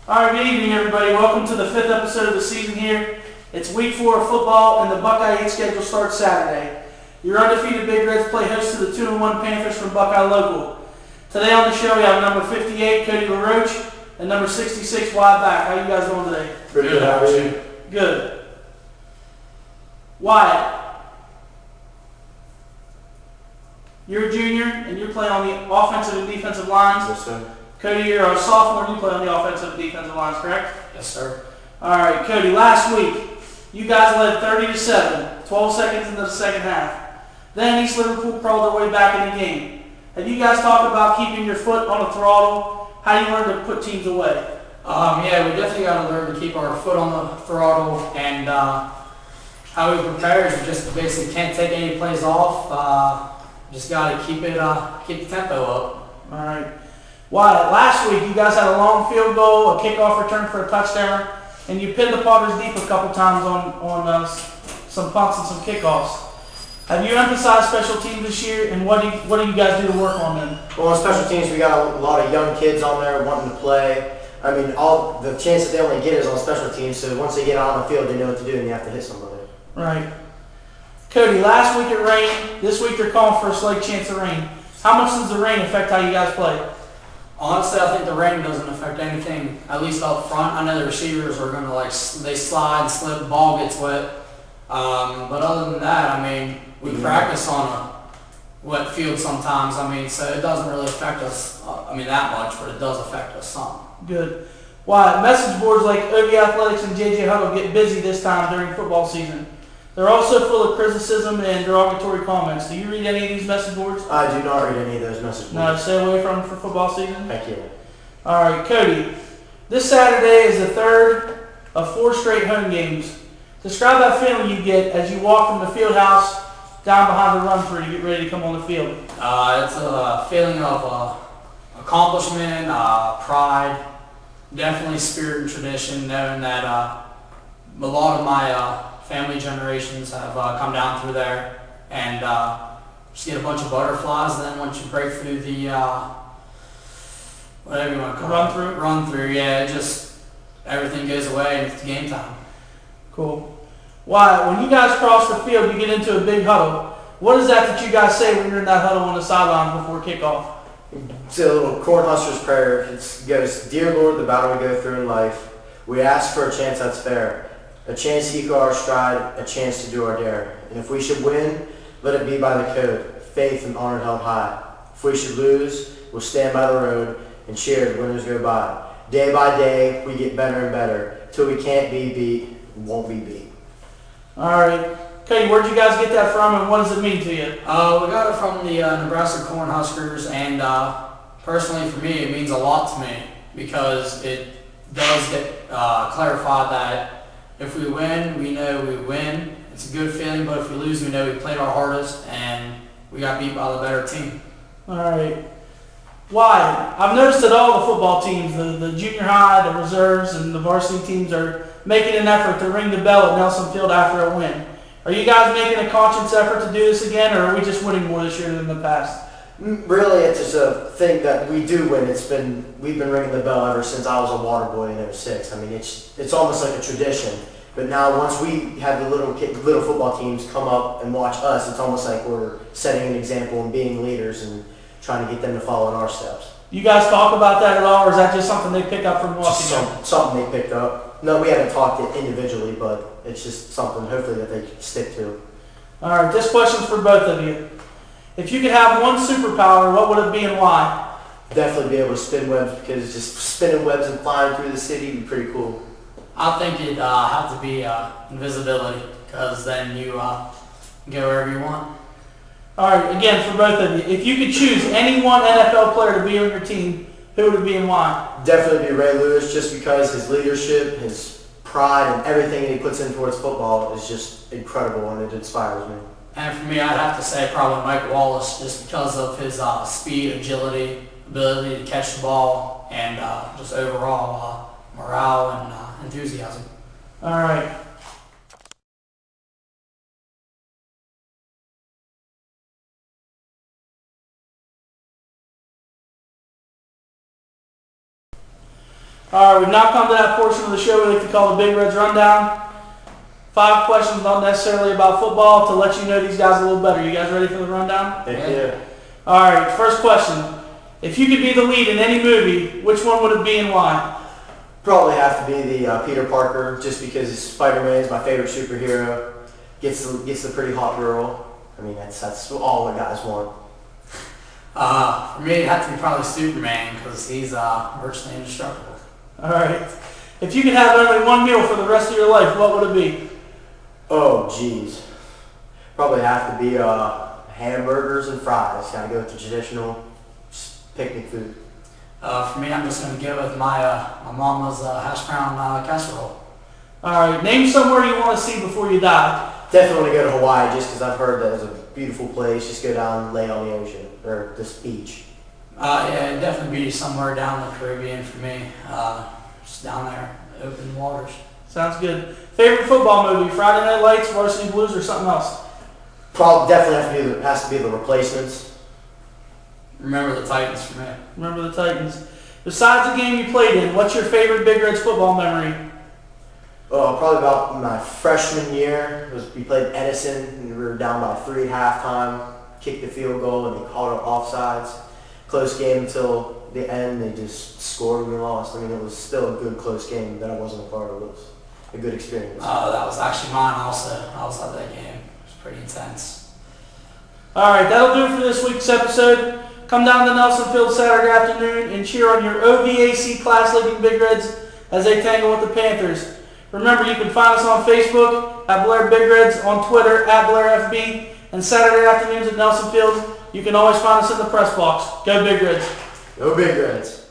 All right, good evening, everybody. Welcome to the 5th episode of the season here. It's week 4 of football, and the Buckeye 8 schedule starts Saturday. Your undefeated Big Reds play host to the 2-1 Panthers from Buckeye Local. Today on the show, we have number 58, Cody Laroche, and number 66, Wyatt back. How you guys doing today? Pretty good. How are you? Good. Wyatt, you're a junior, and you're playing on the offensive and defensive lines. Yes, sir. Cody, you're a sophomore, and you play on the offensive and defensive lines, correct? Yes, sir. All right, Cody, last week, you guys led 30-7, 12 seconds into the second half. Then East Liverpool crawled their way back in the game. Have you guys talked about keeping your foot on the throttle? How do you learn to put teams away? Yeah, we definitely got to learn to keep our foot on the throttle, and how we prepare is we just basically can't take any plays off. Just got to keep the tempo up. All right. Wyatt, last week you guys had a long field goal, a kickoff return for a touchdown, and you pinned the Potters deep a couple times on some punts and some kickoffs. Have you emphasized special teams this year, and what do you guys do to work on them? Well, on special teams, we got a lot of young kids on there wanting to play. I mean, all the chance that they only get is on special teams, so once they get out on the field, they know what to do, and you have to hit somebody. Right. Cody, last week it rained. This week they're calling for a slight chance of rain. How much does the rain affect how you guys play? Honestly, I think the rain doesn't affect anything, at least up front. I know the receivers are going to they slide, slip, the ball gets wet. But other than that, I mean, we practice on a wet field sometimes. I mean, so it doesn't really affect us, that much, but it does affect us some. Good. Why, message boards like OV Athletics and JJ Huddle get busy this time during football season. They're also full of criticism and derogatory comments. Do you read any of these message boards? I do not read any of those message boards. No, stay away from them for football season? Thank you. All right, Cody. This Saturday is the third of 4 straight home games. Describe that feeling you get as you walk from the field house down behind the run through to get ready to come on the field. It's a feeling of accomplishment, pride, definitely spirit and tradition, knowing that a lot of my family generations have come down through there, and just get a bunch of butterflies. Then once you break through the whatever you want to call it, run through, yeah, just everything goes away and it's game time. Cool. Why, when you guys cross the field, you get into a big huddle. What is that you guys say when you're in that huddle on the sideline before kickoff? It's a little Cornhuskers prayer. It goes, "Dear Lord, the battle we go through in life, we ask for a chance that's fair. A chance to equal our stride, a chance to do our dare. And if we should win, let it be by the code, faith and honor held high. If we should lose, we'll stand by the road and cheer the winners go by. Day by day, we get better and better. Till we can't be beat, won't be beat." All right. Cody, where'd you guys get that from, and what does it mean to you? We got it from the Nebraska Cornhuskers, and personally for me, it means a lot to me because it does get clarified that if we win, we know we win. It's a good feeling, but if we lose, we know we played our hardest and we got beat by the better team. All right. Why? I've noticed that all the football teams, the junior high, the reserves, and the varsity teams are making an effort to ring the bell at Nelson Field after a win. Are you guys making a conscious effort to do this again, or are we just winning more this year than the past? Really, it's just a thing that we do win. We've been ringing the bell ever since I was a water boy in '06. I mean, it's almost like a tradition. But now once we have the little football teams come up and watch us, it's almost like we're setting an example and being leaders and trying to get them to follow in our steps. You guys talk about that at all, or is that just something they pick up from watching? Something they picked up. No, we haven't talked it individually, but it's just something hopefully that they stick to. All right, this question's for both of you. If you could have one superpower, what would it be and why? Definitely be able to spin webs, because just spinning webs and flying through the city would be pretty cool. I think it'd have to be invisibility, because then you go wherever you want. All right, again, for both of you, if you could choose any one NFL player to be on your team, who would it be and why? Definitely be Ray Lewis, just because his leadership, his pride, and everything that he puts in towards football is just incredible, and it inspires me. And for me, I'd have to say probably Mike Wallace, just because of his speed, agility, ability to catch the ball, and just overall morale and enthusiasm. All right. All right, we've now come to that portion of the show we like to call the Big Reds Rundown. 5 questions, not necessarily about football, to let you know these guys a little better. You guys ready for the rundown? Heck yeah. All right, first question. If you could be the lead in any movie, which one would it be and why? Probably have to be the Peter Parker, just because Spider-Man is my favorite superhero. Gets the pretty hot girl. I mean, that's all the guys want. For me, it'd have to be probably Superman because he's virtually indestructible. All right. If you could have only one meal for the rest of your life, what would it be? Oh, geez. Probably have to be hamburgers and fries. Gotta go with the traditional picnic food. For me, I'm just going to go with my mama's hash brown casserole. All right. Name somewhere you want to see before you die. Definitely want to go to Hawaii just because I've heard that it's a beautiful place. Just go down and lay on the ocean or this beach. Yeah, it'd definitely be somewhere down the Caribbean for me. Just down there, open waters. Sounds good. Favorite football movie? Friday Night Lights, Varsity Blues, or something else? Probably definitely has to be the Replacements. Remember the Titans for me. Remember the Titans. Besides the game you played in, what's your favorite Big Reds football memory? Probably about my freshman year. We played Edison, and we were down by 3 at halftime. Kicked the field goal, and they called it offsides. Close game until the end. They just scored and we lost. I mean, it was still a good close game that I wasn't a part of. It was a good experience. That was actually mine also. I was at that game. It was pretty intense. All right, that'll do it for this week's episode. Come down to Nelson Field Saturday afternoon and cheer on your OVAC Class Leading Big Reds as they tangle with the Panthers. Remember, you can find us on Facebook at Bellaire Big Reds, on Twitter at Bellaire FB, and Saturday afternoons at Nelson Field. You can always find us in the press box. Go Big Reds. Go Big Reds.